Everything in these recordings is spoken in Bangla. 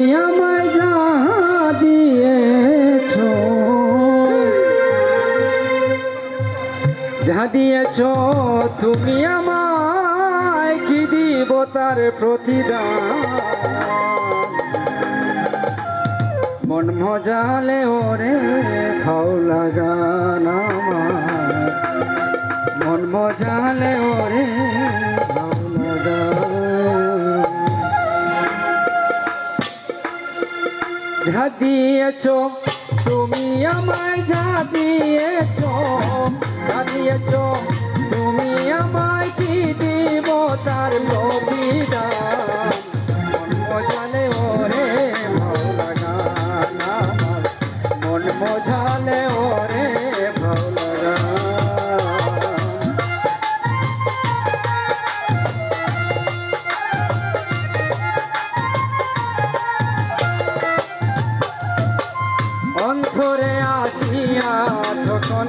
আমায় যা দিয়েছ, যা দিয়েছ তুমি আমায়, কি দিব তার প্রতিদান। মন মজালে ওরে ভাও লাগান আমার, মন মজালে ওরে ভাও লাগান। যা দিয়েছ তুমি আমায়, যা দিয়েছ, যা দিয়েছ তুমি আমায়, কি দিব তার প্রতিদান। মন মজালে ওরে ভাও লাগান আমার, মন মজালে ওরে ভাও লাগান। অন্তরে আসিয়া যখন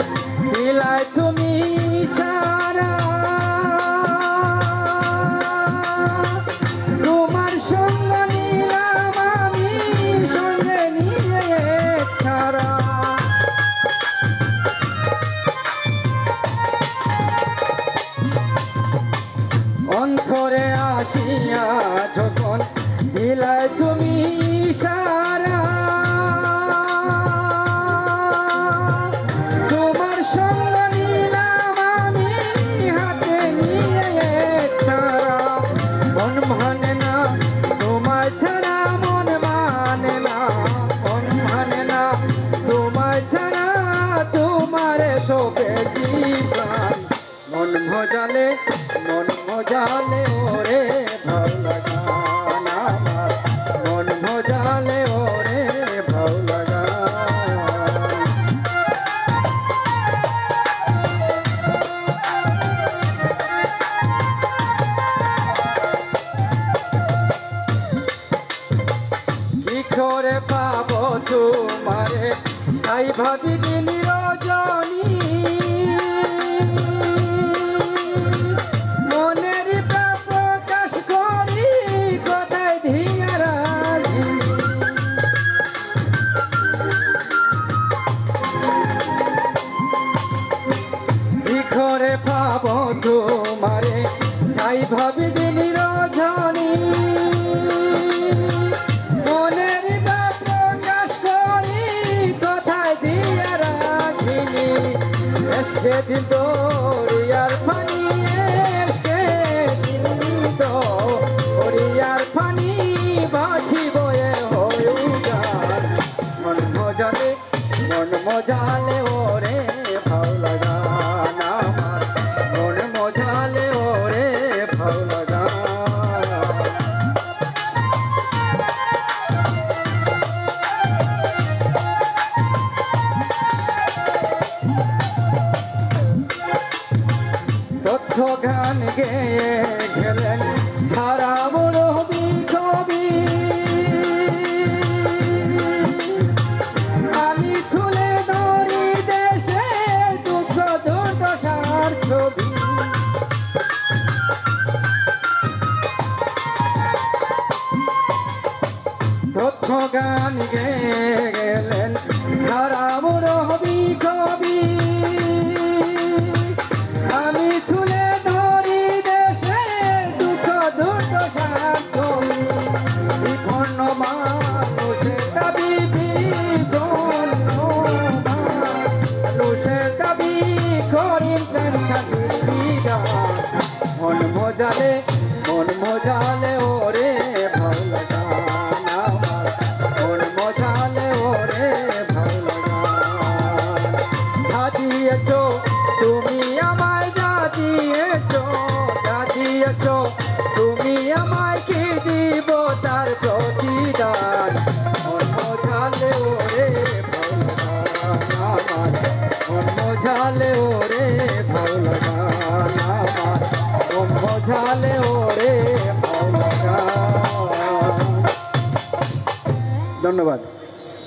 দিলাই তুমি সারা, তোমার সঙ্গ নিলাম আমি, সঙ্গে নিয়ে ছাড়া। অন্তরে আসিয়া যখন দিলাই তুমি সারা, মন মজালে, মন মজালে ওরে ভাও লাগান আমার, মন মজালে ওরে ভাও লাগান। কি করে পাবো তোমারে, তাই ভাবি দিন রজনী, ঘরে পাবো তোমারে, তাই ভাবি দিন রজনী, মনের প্রকাশ করি কোথায় দিয়া রাখিনি। এসকে দিন দরিয়ার পানি, এসকে দিন দরিয়ার পানি, বাঁধি বয়ে হয়ে যান। মন মজালে, মন মজালে ওরে ভাও লাগান আমার, মন মজালে ওরে ভাও লাগান। তথ্য গান গেয়ে গেলেন সারা বড় কবি, আমি তুলে ধরি দেশে দুঃখ দুর্দশার ছবি। তথ্য গান গেয়ে গেলেন সারা বড় কবি, আমি তুলে ধরি দেশে দুঃখ দুর্দশার ছবি। বিপন্ন মানুষের দাবি, বিপন্ন মানুষের দাবি করিছেন শান্তির বিধান। মন মজালে, মন মজালে ওরে ভাও লাগান আমার, মন মজালে ওরে ভাও লাগান। যা দিয়েছ তুমি আমায়, যা দিয়েছ, যা দিয়েছ তুমি আমায়, কি দিব তার প্রতিদান। মন মজালে ওরে ভাও লাগান আমার, মন মজালে ওরে ভাও লাগান আমার, মন মজালে ওরে ভাও লাগান। ধন্যবাদ।